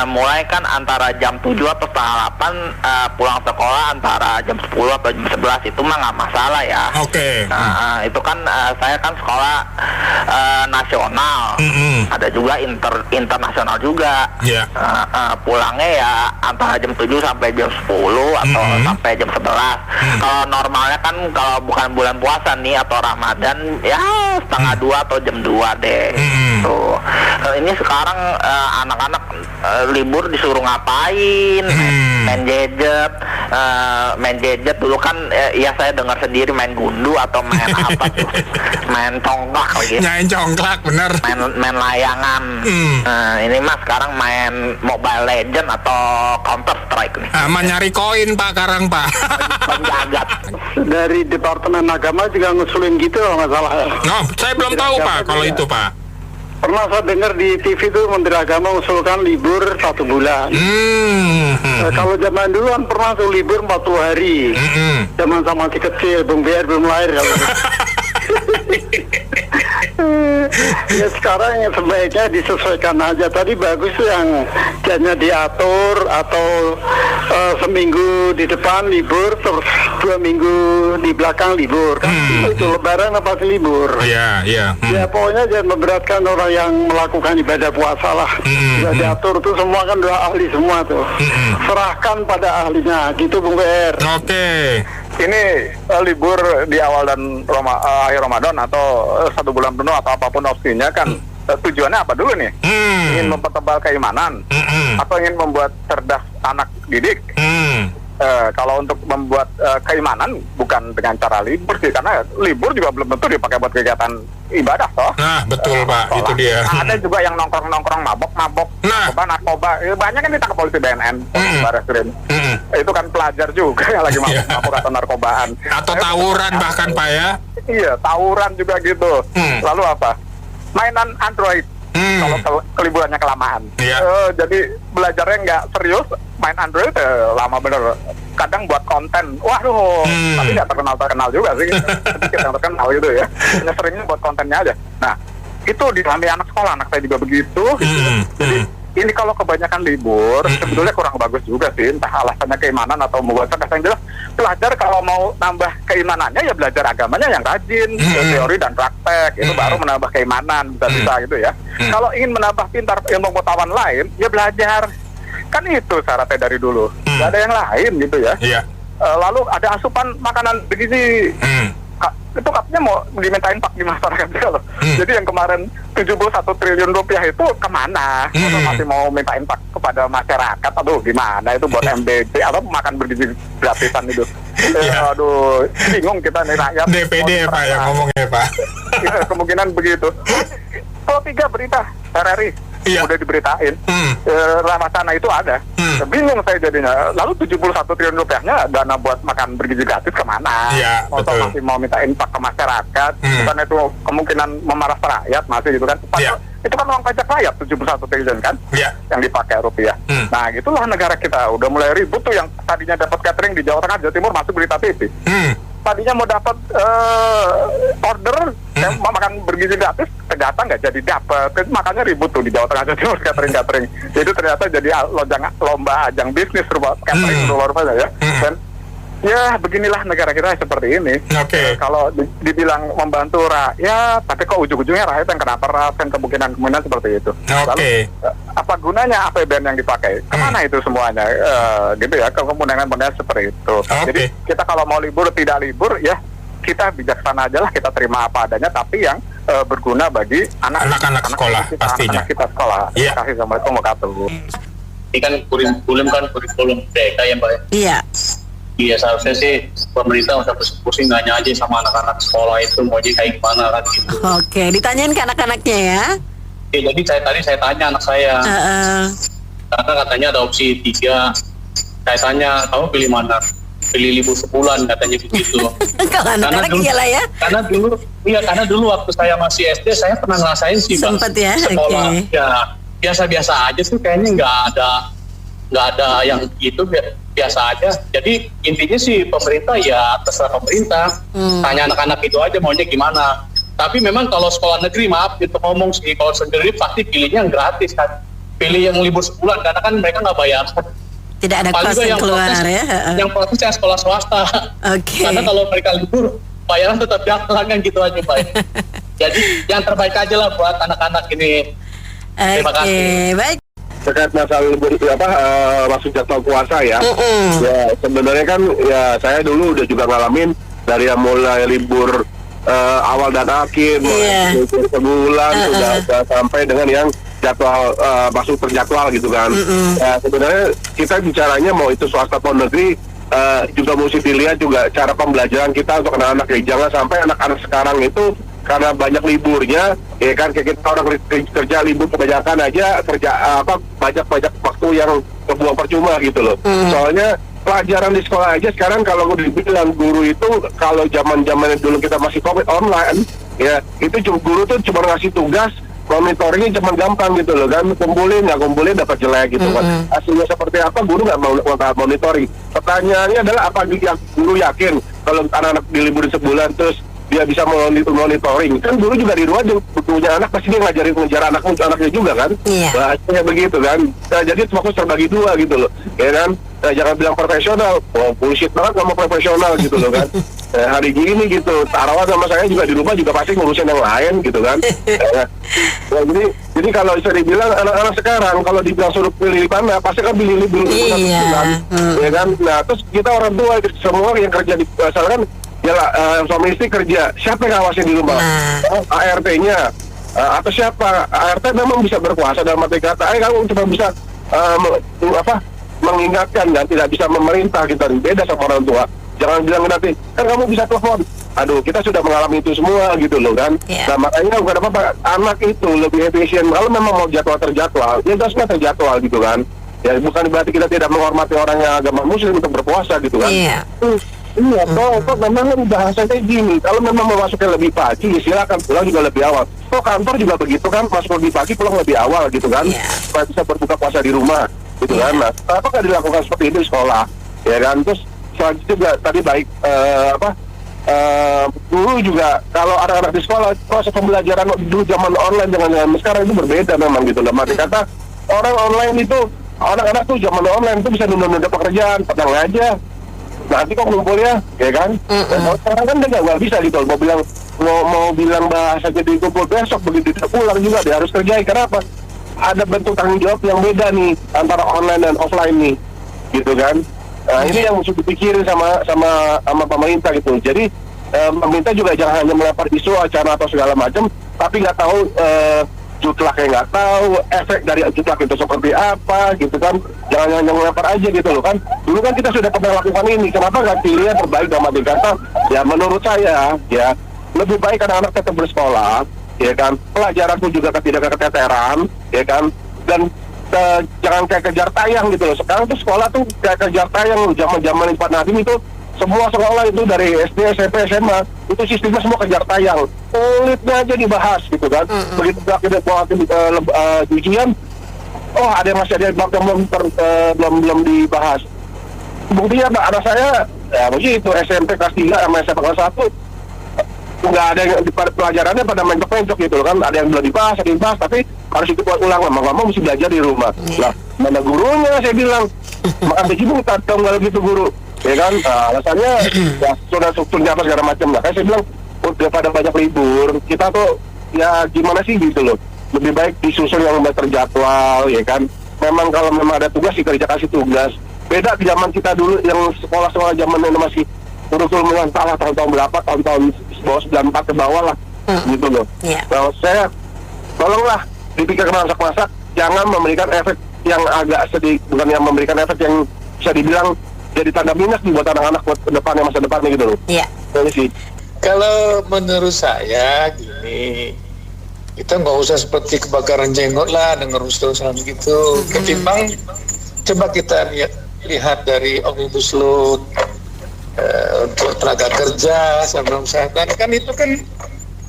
mulai kan antara jam 7 atau setengah 8, pulang sekolah antara jam 10 atau jam 11, itu mah nggak masalah ya. Itu kan saya kan sekolah nasional, ada juga internasional juga. Pulangnya ya antara jam 7 sampai jam 10 atau sampai jam 11. Kalau normalnya kan kalau bukan bulan puasa nih atau Ramadan ya setengah 2 atau jam 2 deh. Tuh. Ini sekarang anak-anak libur disuruh ngapain? Main gadget. Main gadget dulu kan ya saya dengar sendiri main gundu atau main apa tuh? Main congklak lagi. Main congklak, bener. Main layangan. Ini mah sekarang main Mobile Legend atau Counter Strike nih. Nyari koin Pak sekarang Pak. Penjagat. Dari Departemen Agama juga ngusulin gitu kalau nggak salah. Saya belum tahu Pak kalau itu Pak. Pernah saya dengar di TV itu Menteri Agama mengusulkan libur 1 bulan. Kalau zaman dulu kan pernah tuh libur 40 hari. Zaman sama masih kecil, Bung BR belum lahir. Ya sekarang yang sebaiknya disesuaikan aja. Tadi bagus tuh yang jamnya diatur atau seminggu di depan libur terus 2 minggu di belakang libur kan itu lebaran apa sih libur. Iya. Ya pokoknya jangan memberatkan orang yang melakukan ibadah puasa lah. Sudah diatur tuh semua kan udah ahli semua tuh. Serahkan pada ahlinya gitu Bung BR. Oke. Ini libur di awal dan akhir Ramadan atau 1 bulan penuh atau apapun opsinya kan tujuannya apa dulu nih? Ingin mempertebal keimanan atau ingin membuat cerdas anak didik? Kalau untuk membuat keimanan bukan dengan cara libur sih, karena libur juga belum tentu dipakai buat kegiatan ibadah toh. Nah betul Pak, itu dia. Ada juga yang nongkrong mabok, narkoba, banyak kan ditangkap polisi BNN, Barreskrim. Itu kan pelajar juga yang lagi mabok atau narkobaan. Atau tawuran bahkan Pak ya. Iya, tawuran juga gitu. Lalu apa? Mainan Android. Kalau keliburannya kelamaan. Jadi belajarnya nggak serius, main Android lama bener. Kadang buat konten, waduh, tapi nggak terkenal juga sih. Sedikit yang terkenal gitu ya. Hanya seringnya buat kontennya aja. Nah, itu dialami anak sekolah, anak saya juga begitu. Jadi ini kalau kebanyakan libur sebetulnya kurang bagus juga sih, entah alasannya keimanan atau membuat cerdas. Yang jelas pelajar kalau mau nambah keimanannya ya belajar agamanya yang rajin, teori dan praktek, itu baru menambah keimanan, bisa gitu ya. Kalau ingin menambah pintar ilmu pengetahuan lain ya belajar, kan itu syaratnya dari dulu, nggak ada yang lain gitu ya. Lalu ada asupan makanan bergizi. itu katanya mau dimintain pak di masyarakat juga loh. Jadi yang kemarin 71 triliun rupiah itu kemana? Atau masih mau mintain pak kepada masyarakat? Aduh gimana itu buat MBG atau makan bergizi gratisan itu? Aduh bingung kita nih rakyat. DPD ya Pak yang ngomongnya Pak. Ya, kemungkinan begitu. Kalau 3 berita RRI udah diberitain, Ramasana itu ada. Bingung saya jadinya. Lalu 71 triliun rupiahnya dana buat makan bergizi gratis kemana? Atau masih mau minta infak ke masyarakat? Bukan itu kemungkinan memaras rakyat masih gitu kan? Itu kan uang pajak rakyat 71 triliun kan? Yang dipakai rupiah. Nah gitulah negara kita udah mulai ribut tuh, yang tadinya dapat catering di Jawa Tengah, Jawa Timur masuk berita TV. Tadinya mau dapat order mau makan bergizi gratis, ternyata nggak jadi dapat. Makanya ribut tuh di Jawa Tengah, Jawa Timur catering. Itu ternyata jadi lomba ajang bisnis catering luar biasa ya. Dan ya beginilah negara kita seperti ini. Kalau dibilang membantu rakyat, tapi kok ujung-ujungnya rakyat yang kena peras, kan kemungkinan seperti itu. Lalu apa gunanya APBN yang dipakai? Kemana itu semuanya? Gitu ya, kemudian seperti itu. Jadi kita kalau mau libur tidak libur ya, kita bijaksana aja lah, kita terima apa adanya, tapi yang berguna bagi anak-anak sekolah kita, pastinya. Anak kita sekolah. Assalamualaikum warahmatullahi wabarakatuh. Ini kan kurikulum TK ya Mbak. Iya, seharusnya sih pemerintah usah pusing-pusing nanya aja sama anak-anak sekolah itu maunya kayak gimana kan gitu. Ditanyain ke anak-anaknya ya. Jadi saya tanya anak saya. Karena katanya ada opsi 3. Saya tanya, kamu pilih mana? Pilih libur sebulan katanya begitu. Kalau anak-anak iyalah ya. Karena dulu waktu saya masih SD saya pernah ngerasain sih Bang. Sempet ya. Sekolah ya biasa-biasa aja tuh, kayaknya nggak ada yang gitu, biasa aja. Jadi intinya sih pemerintah ya terserah pemerintah. Tanya anak-anak itu aja maunya gimana. Tapi memang kalau sekolah negeri, maaf itu ngomong sih, kalau sendiri pasti pilihnya yang gratis kan. Pilih yang libur sebulan karena kan mereka nggak bayar. Tidak ada kos yang keluar ya. Yang protes ya sekolah swasta. Karena kalau mereka libur, bayaran tetap jalan kan gitu aja Pak. Jadi yang terbaik aja lah buat anak-anak ini. Terima kasih. Baik. Terkait masalah libur masuk jadwal puasa ya. Ya sebenarnya kan ya saya dulu udah juga ngalamin dari yang mulai libur awal dan akhir, mulai libur sebulan sudah sampai dengan yang jadwal masuk terjadwal gitu kan. Ya sebenarnya kita bicaranya mau itu swasta atau negeri, juga mesti dilihat juga cara pembelajaran kita untuk anak-anak ya. Jangan sampai anak-anak sekarang itu karena banyak liburnya, ya kan, kayak kita orang kerja libur kebanyakan aja banyak waktu yang kebuang percuma gitu loh. Soalnya pelajaran di sekolah aja sekarang kalau dibilang guru itu, kalau zaman dulu kita masih COVID online, ya itu guru tuh cuma ngasih tugas, monitoringnya cuma gampang gitu loh kan, nggak kumpulin dapat jelek gitu kan. Hasilnya seperti apa guru nggak mau monitoring. Pertanyaannya adalah apa guru yakin kalau anak-anak diliburin sebulan terus dia bisa monitoring? Kan guru juga di rumah punya anak, pasti dia ngajar anaknya juga kan. Bahasanya begitu kan. Nah, jadi fokus terbagi dua gitu loh, ya kan. Nah, jangan bilang profesional, bullshit banget sama profesional gitu loh kan. Hari gini gitu, taruhan sama saya juga di rumah juga pasti ngurusin yang lain gitu kan. Nah, jadi kalau bisa dibilang anak-anak sekarang kalau dibilang suruh pilih mana, pasti kan pilih libur kan, ya kan. Nah terus kita orang tua semua yang kerja di sana kan, suami istri kerja, siapa yang ngawasin di rumah? ART-nya atau siapa? ART memang bisa berkuasa dalam arti kata, kamu cuma bisa mengingatkan dan tidak bisa memerintah. Kita beda sama orang tua. Jangan bilang nanti, kan kamu bisa telepon. Aduh, kita sudah mengalami itu semua gitu loh kan. Nah makanya bukan apa-apa, anak itu lebih efisien kalau memang mau jadwal terjadwal, ya harusnya terjadwal gitu kan. Ya bukan berarti kita tidak menghormati orang yang agama muslim untuk berpuasa gitu kan. Iya, kok memang bahasanya gini, kalau memang mau masuknya lebih pagi, silakan, pulang juga lebih awal. Kok kantor juga begitu kan, masuk lebih pagi, pulang lebih awal gitu kan, supaya bisa berbuka puasa di rumah gitu kan. Nah, kenapa nggak dilakukan seperti itu di sekolah, ya kan? Terus selanjutnya juga tadi baik dulu juga kalau anak-anak di sekolah, proses pembelajaran dulu zaman online dengan sekarang itu berbeda memang gitu loh. Mati kata orang online itu, anak-anak tuh zaman online itu bisa nunda-nunda pekerjaan, pedang aja. Nanti kok ngumpulnya, ya kan? Kalau sekarang kan nggak bisa gitu. Mau bilang bahasa jadi kumpul besok, begitu dia pulang juga dia harus kerjain. Kenapa? Ada bentuk tanggung jawab yang beda nih antara online dan offline nih, gitu kan? Nah ini yang mesti dipikirin sama pemerintah gitu. Jadi meminta juga jangan hanya melempar isu acara atau segala macam, tapi nggak tahu jutlaknya nggak tahu, efek dari jutlak itu seperti apa gitu kan. Jangan hanya melempar aja gitu loh kan. Dulu kan kita sudah pernah lakukan ini, kenapa nggak pilih yang terbaik dalam arti kata? Ya menurut saya ya lebih baik anak-anak tetap bersekolah, ya kan. Pelajaran pun juga tidak keteteran, ya kan. Dan jangan kayak kejar tayang gitu loh. Sekarang tuh sekolah tuh kayak kejar tayang. Zaman Pak Nadiem itu semua sekolah itu dari SD, SMP, SMA itu sistemnya semua kejar tayang. Kulitnya aja dibahas gitu kan. Begitu kita bawa ujian, oh masih ada yang belum dibahas. Buktinya anak saya ya begitu SMP kelas 3 sama SMP kelas 1 nggak ada yang di pelajarannya pada mencok-mencok gitu loh kan. Ada yang belum dibahas, ada yang dibahas, tapi harus itu buat ulang, lama-lama mesti belajar di rumah. Lah mana gurunya, saya bilang makan kecibung tahu nggak gitu guru, ya kan. Alasannya ya sudah strukturnya apa segala macam lah. Kayak saya bilang udah pada banyak libur, kita tuh ya gimana sih gitu loh, lebih baik disusun yang lebih terjadwal, ya kan. Memang kalau memang ada tugas dikerja kasih tugas. Beda di zaman kita dulu yang sekolah-sekolah zaman itu masih kurikulum yang salah tahun-tahun berapa, tahun-tahun bawah 94 ke bawah lah, gitu loh. Kalau saya tolonglah dipikirkan masak-masak, jangan memberikan efek yang agak sedih, bukan yang memberikan efek yang bisa dibilang jadi tanda minus buat anak-anak buat depannya, masa depannya gitu loh. Iya. Ini sih. Kalau menurut saya gini, kita nggak usah seperti kebakaran jenggot lah dengan usul-usulan gitu. Ketimbang coba kita lihat dari Omnibus Law untuk tenaga kerja sama kesehatan, kan itu kan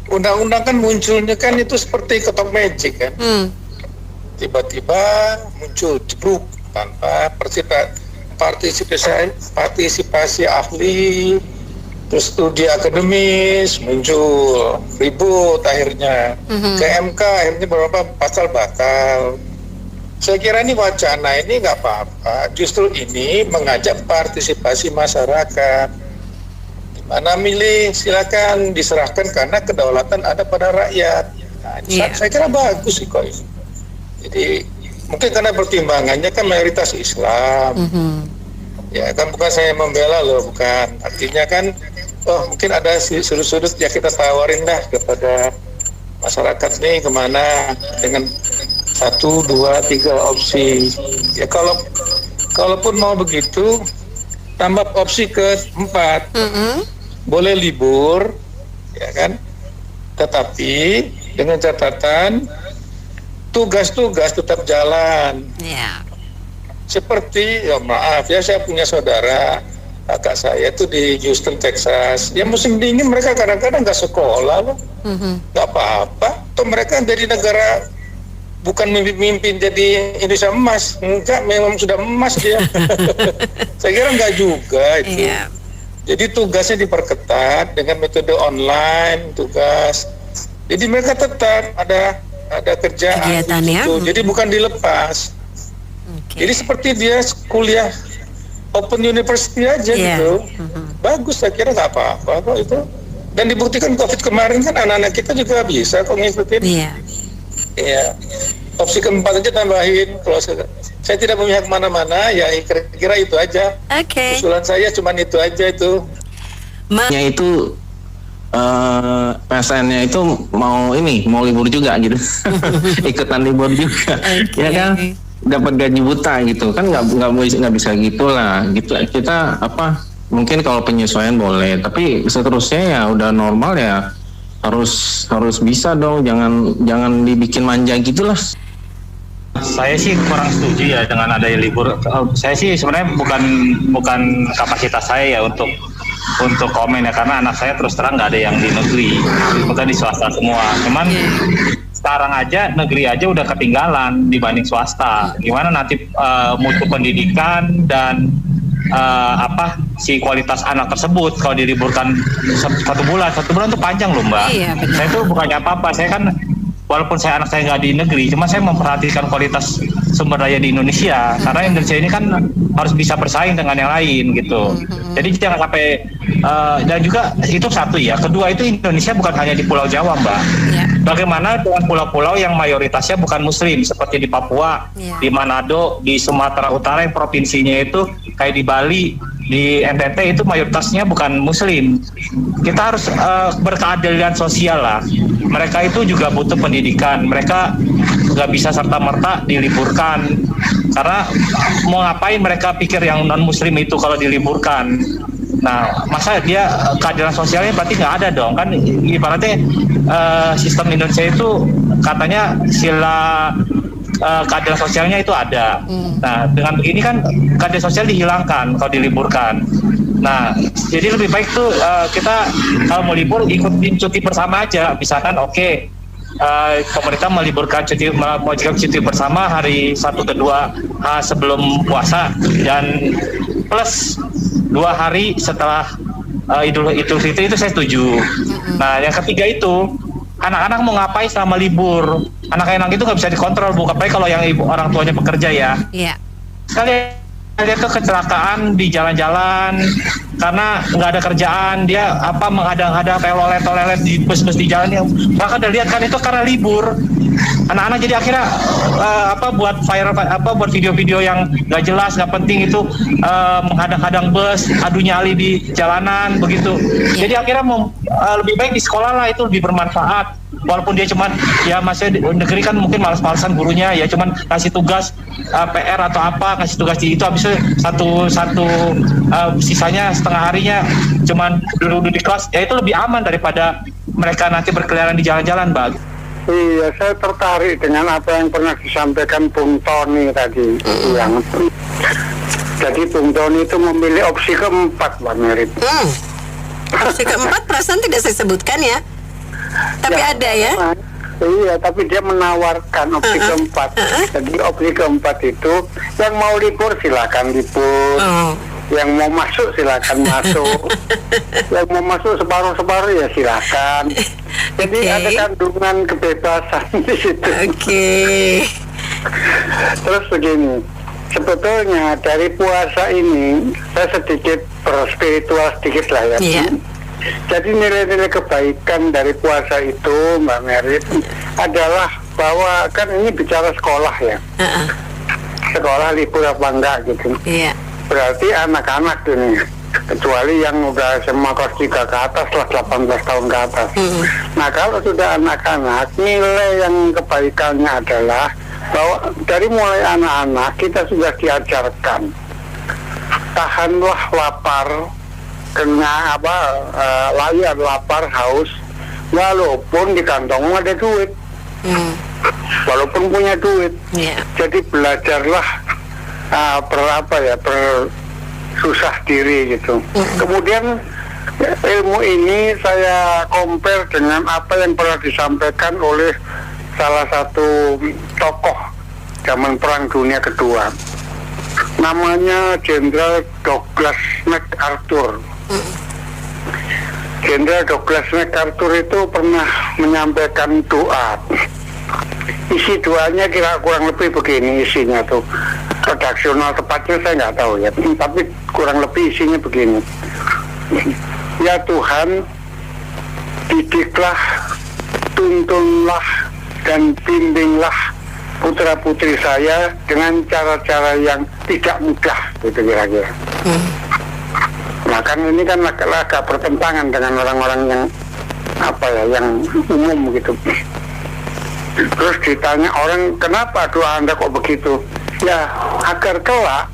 undang-undang kan munculnya kan itu seperti ketok magic kan. Tiba-tiba muncul jebruk tanpa partisipasi ahli, terus studi akademis, muncul ribut akhirnya ke MK, akhirnya beberapa pasal batal. Saya kira ini wacana ini nggak apa-apa, justru ini mengajak partisipasi masyarakat. Mana milih silakan diserahkan karena kedaulatan ada pada rakyat. Nah, saya kira bagus sih kok ini. Jadi mungkin karena pertimbangannya kan mayoritas Islam. Ya kan bukan saya membela loh, bukan. Artinya kan mungkin ada sudut-sudut ya kita tawarin dah kepada masyarakat nih kemana dengan 1, 2, 3 opsi. Ya kalaupun mau begitu tambah opsi ke-4. Boleh libur, ya kan? Tetapi dengan catatan tugas-tugas tetap jalan. Seperti, ya maaf ya, saya punya saudara, kakak saya itu di Houston, Texas. Ya musim dingin mereka kadang-kadang nggak sekolah loh, nggak apa-apa. Tuh mereka dari negara bukan mimpi jadi Indonesia emas, enggak, memang sudah emas dia. Saya kira enggak juga itu. Jadi tugasnya diperketat dengan metode online tugas. Jadi mereka tetap ada kerjaan gitu. Jadi bukan dilepas. Jadi seperti dia kuliah Open University aja gitu. Bagus, saya kira nggak apa-apa kok itu. Dan dibuktikan COVID kemarin kan anak-anak kita juga bisa kok ngikutin. Iya. Opsi keempat aja tambahin. Kalau saya tidak memihak mana-mana, ya kira-kira itu aja. Usulan saya cuma itu aja itu. Itu PSN-nya itu mau libur juga gitu. Ikutan libur juga. Ya kan dapat gaji buta gitu kan, nggak bisa gitulah gitu. Kita mungkin kalau penyesuaian boleh, tapi seterusnya ya udah normal ya harus bisa dong, jangan dibikin manja gitulah. Saya sih kurang setuju ya dengan adanya libur. Saya sih sebenarnya bukan kapasitas saya ya untuk komen ya, karena anak saya terus terang nggak ada yang di negeri, bukan di swasta semua. Cuman sekarang aja negeri aja udah ketinggalan dibanding swasta. Gimana nanti mutu pendidikan dan si kualitas anak tersebut kalau diliburkan 1 bulan itu panjang loh Mbak. Saya tuh bukannya apa-apa, saya kan walaupun anak saya nggak di negeri, cuma saya memperhatikan kualitas sumber daya di Indonesia, karena Indonesia ini kan harus bisa bersaing dengan yang lain gitu. Jadi jangan sampai dan juga itu satu ya. Kedua itu Indonesia bukan hanya di Pulau Jawa Mbak. Bagaimana dengan pulau-pulau yang mayoritasnya bukan Muslim seperti di Papua, di Manado, di Sumatera Utara yang provinsinya itu kayak di Bali di NTT itu mayoritasnya bukan Muslim. Kita harus berkeadilan sosial lah. Mereka itu juga butuh pendidikan. Mereka nggak bisa serta-merta diliburkan. Karena mau ngapain mereka pikir yang non-Muslim itu kalau diliburkan. Nah, masa dia keadilan sosialnya berarti nggak ada dong. Kan ibaratnya sistem Indonesia itu katanya sila keadilan sosialnya itu ada. Nah, dengan begini kan keadilan sosial dihilangkan kalau diliburkan. Nah, jadi lebih baik tuh kita kalau mau libur ikutin cuti bersama aja. Misalkan pemerintah meliburkan mewajibkan cuti bersama hari 1 ke 2 sebelum puasa dan plus 2 hari setelah Idul Fitri itu saya setuju. Nah, yang ketiga itu anak-anak mau ngapain selama libur? Anak-anak itu nggak bisa dikontrol, Bu. Apalagi kalau yang orang tuanya bekerja ya. Iya. Sekali lihat tuh kecelakaan di jalan-jalan karena nggak ada kerjaan, dia menghadang-hadang tolelet di bus-bus di jalan yang bahkan udah lihat kan itu karena libur. Anak-anak jadi akhirnya buat video-video yang nggak jelas, nggak penting itu menghadang-hadang bus, adu nyali di jalanan begitu. Jadi akhirnya lebih baik di sekolah lah, itu lebih bermanfaat. Walaupun dia cuman ya masih negeri kan mungkin malas-malasan gurunya ya cuman kasih tugas PR atau apa, kasih tugas di itu habis itu satu sisanya setengah harinya cuman duduk di kelas, ya itu lebih aman daripada mereka nanti berkeliaran di jalan-jalan, Bang. Iya, saya tertarik dengan apa yang pernah disampaikan Bung Tony tadi. Jadi Bung Tony itu memilih opsi keempat, Mbak Merit. Opsi keempat perasaan tidak saya sebutkan ya. Tapi ya, ada ya? Iya, tapi dia menawarkan opsi keempat. Jadi opsi keempat itu yang mau libur silakan libur, yang mau masuk silakan masuk, yang mau masuk separuh-separuh ya silakan. Jadi ada kandungan kebebasan di situ. Terus begini, sebetulnya dari puasa ini saya sedikit berspiritual sedikit lah ya. Jadi nilai-nilai kebaikan dari puasa itu, Mbak Merit, adalah bahwa kan ini bicara sekolah ya. Sekolah libur apa enggak gitu. Berarti anak-anak ini, kecuali yang udah SMA kelas 3 ke atas lah, 18 tahun ke atas. Nah kalau sudah anak-anak, nilai yang kebaikannya adalah bahwa dari mulai anak-anak kita sudah diajarkan tahanlah lapar, kena layar lapar haus walaupun di kantong ada duit, walaupun punya duit. Jadi belajarlah bersusah diri gitu. Kemudian ilmu ini saya compare dengan apa yang pernah disampaikan oleh salah satu tokoh zaman Perang Dunia Kedua, namanya Jenderal Douglas MacArthur. Jenderal Douglas MacArthur itu pernah menyampaikan doa. Isi doanya kurang lebih begini isinya tuh. Redaksional tepatnya saya nggak tahu ya, tapi kurang lebih isinya begini. Ya Tuhan, didiklah, tuntunlah, dan bimbinglah putra-putri saya dengan cara-cara yang tidak mudah, gitu kira-kira. Nah kan ini kan agak bertentangan dengan orang-orang yang yang umum gitu. Terus ditanya orang, kenapa doa Anda kok begitu? Ya agar kelak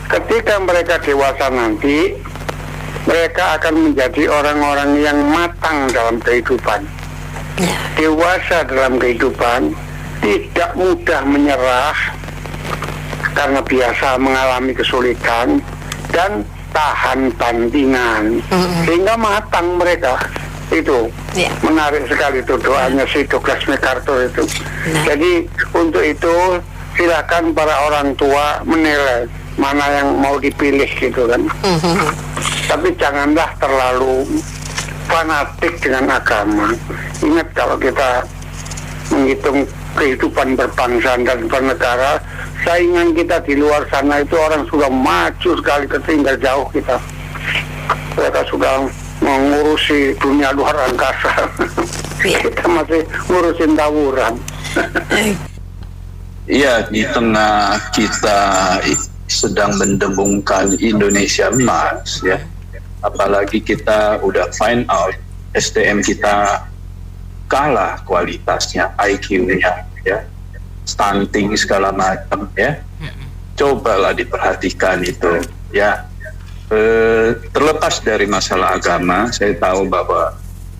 ketika mereka dewasa nanti, mereka akan menjadi orang-orang yang matang dalam kehidupan, dewasa dalam kehidupan, tidak mudah menyerah karena biasa mengalami kesulitan, dan tahan bantingan sehingga matang mereka. Itu menarik sekali itu doanya si Douglas MacArthur itu. Jadi untuk itu silakan para orang tua menilai mana yang mau dipilih gitu kan. Tapi janganlah terlalu fanatik dengan agama. Ingat kalau kita menghitung kehidupan berbangsa dan bernegara, saingan kita di luar sana itu orang sudah maju sekali, ketinggal jauh kita. Mereka sudah mengurusi dunia luar angkasa. Kita masih ngurusin tawuran. Iya, di tengah kita sedang mendengungkan Indonesia Emas ya. Apalagi kita udah find out SDM kita kalah kualitasnya, IQ-nya ya, stunting segala macam ya. Cobalah diperhatikan itu ya. Terlepas dari masalah agama, saya tahu bahwa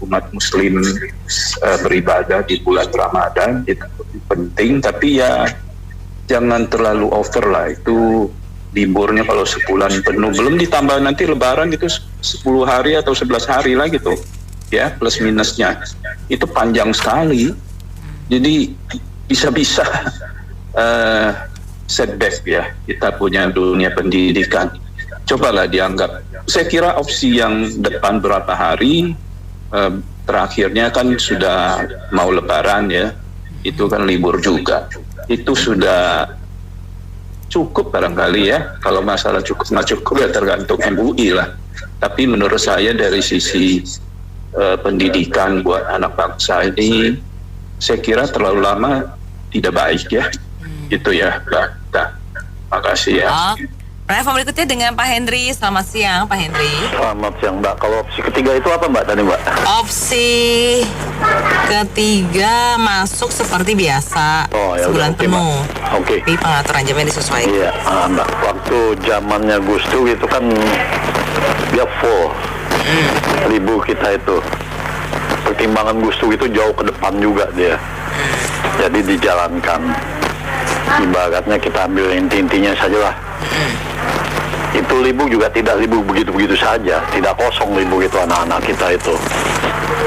umat muslim beribadah di bulan Ramadan itu penting, tapi ya jangan terlalu over lah. Itu liburnya kalau sebulan penuh, belum ditambah nanti lebaran itu 10 hari atau 11 hari lagi tuh ya, plus minusnya itu panjang sekali. Jadi bisa-bisa setback ya kita punya dunia pendidikan. Cobalah dianggap, saya kira opsi yang depan berapa hari terakhirnya kan sudah mau lebaran ya, itu kan libur juga, itu sudah cukup barangkali ya. Kalau masalah cukup nggak cukup ya tergantung MUI lah, tapi menurut saya dari sisi pendidikan buat anak bangsa ini saya kira terlalu lama tidak baik ya. Itu ya Mbak. Makasih ya. Telepon berikutnya dengan Pak Henry. Selamat siang Pak Henry. Selamat siang Mbak. Kalau opsi ketiga itu apa Mbak tadi Mbak? Opsi ketiga masuk seperti biasa, sebulan penuh. Oke. Tapi pengaturan jamnya disesuaikan. Iya Mbak. Waktu zamannya Gus Dur itu kan dia full libur kita itu. Pertimbangan Gus Dur itu jauh ke depan juga dia. Jadi dijalankan. Ibaratnya kita ambil inti-intinya saja lah. Itu libur juga tidak libur begitu-begitu saja, tidak kosong libur itu anak-anak kita itu.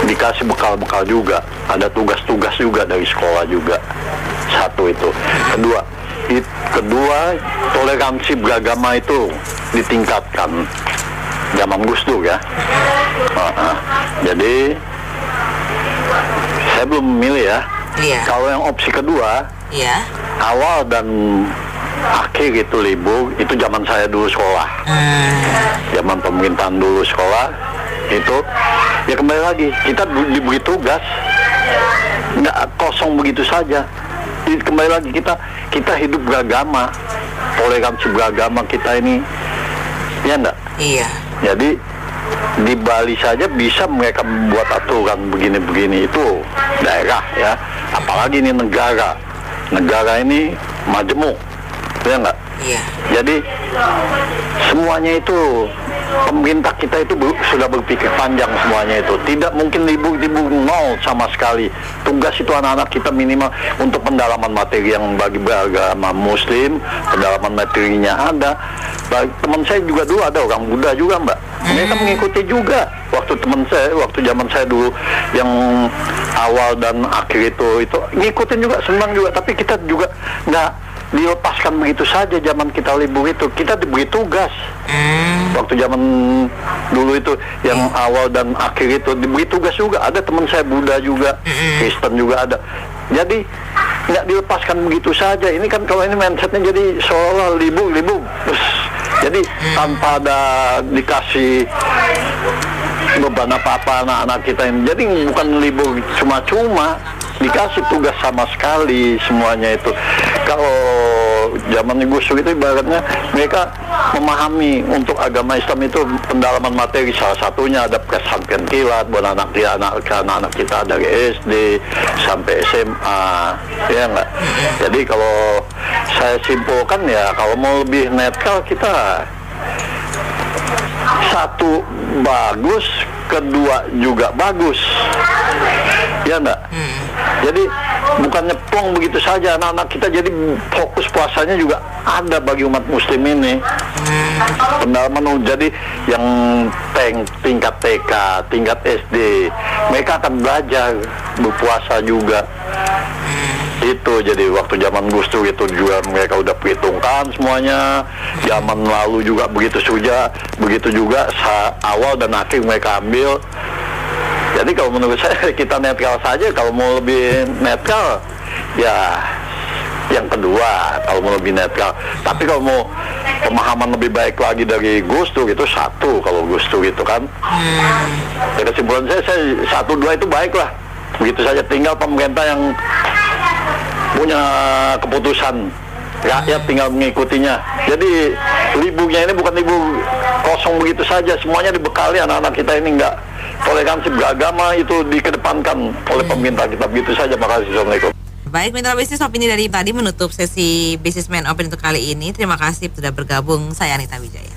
Dikasih bekal-bekal juga, ada tugas-tugas juga dari sekolah juga. Satu itu. Kedua, toleransi beragama itu ditingkatkan. Zaman Gus Dur ya. Jadi saya belum memilih ya. Kalau yang opsi kedua, awal dan akhir itu libur, itu zaman saya dulu sekolah. Zaman pemerintahan dulu sekolah itu ya kembali lagi kita diberi tugas, nggak kosong begitu saja. Jadi kembali lagi kita hidup beragama, toleransi beragama kita ini, ya enggak? Iya. Jadi di Bali saja bisa mereka membuat aturan begini-begini, itu daerah ya, apalagi ini negara ini majemuk. Ya enggak? Iya. Jadi semuanya itu pemerintah kita itu sudah berpikir panjang semuanya itu. Tidak mungkin libur nol sama sekali. Tugas itu anak-anak kita minimal untuk pendalaman materi yang bagi beragama Muslim, pendalaman materinya ada. Teman saya juga dulu ada orang Buddha juga Mbak. Mereka mengikuti juga. Waktu zaman saya dulu yang awal dan akhir itu ngikutin juga, senang juga. Tapi kita juga nggak dilepaskan begitu saja. Zaman kita libur itu kita diberi tugas. Waktu zaman dulu itu yang awal dan akhir itu diberi tugas juga. Ada teman saya Buddha juga, Kristen juga ada. Jadi nggak dilepaskan begitu saja. Ini kan kalau ini mindsetnya jadi seolah libur terus. Jadi tanpa ada dikasih beban apa-apa anak-anak kita ini. Jadi bukan libur cuma-cuma, dikasih tugas sama sekali semuanya itu. Kalau zaman Gus Dur itu ibaratnya mereka memahami untuk agama Islam itu pendalaman materi, salah satunya ada pesantren kilat buat anak-anak kita dari SD sampai SMA, ya enggak? Jadi kalau saya simpulkan ya, kalau mau lebih netral kita satu bagus, kedua juga bagus, ya enggak? Jadi bukannya plong begitu saja anak-anak kita, jadi fokus puasanya juga ada bagi umat muslim ini. Pendalaman jadi yang tingkat TK, tingkat SD, mereka akan belajar berpuasa juga. Itu jadi waktu zaman Gus Dur itu juga mereka udah perhitungkan semuanya. Zaman lalu juga begitu juga awal dan akhir mereka ambil. Jadi kalau menurut saya kita netral saja. Kalau mau lebih netral ya yang kedua, kalau mau lebih netral. Tapi kalau mau pemahaman lebih baik lagi dari Gus Dur itu satu, kalau Gus Dur itu kan ya kesimpulan saya 1-2 itu baik lah, begitu saja. Tinggal pemerintah yang punya keputusan rakyat tinggal mengikutinya. Jadi liburnya ini bukan libur kosong begitu saja, semuanya dibekali anak-anak kita ini nggak toleransi beragama itu dikedepankan oleh pemerintah kita. Begitu saja, makasih. Assalamualaikum. Baik, Mitra Bisnis, opini dari tadi menutup sesi Businessman Open untuk kali ini. Terima kasih sudah bergabung. Saya Anita Wijaya.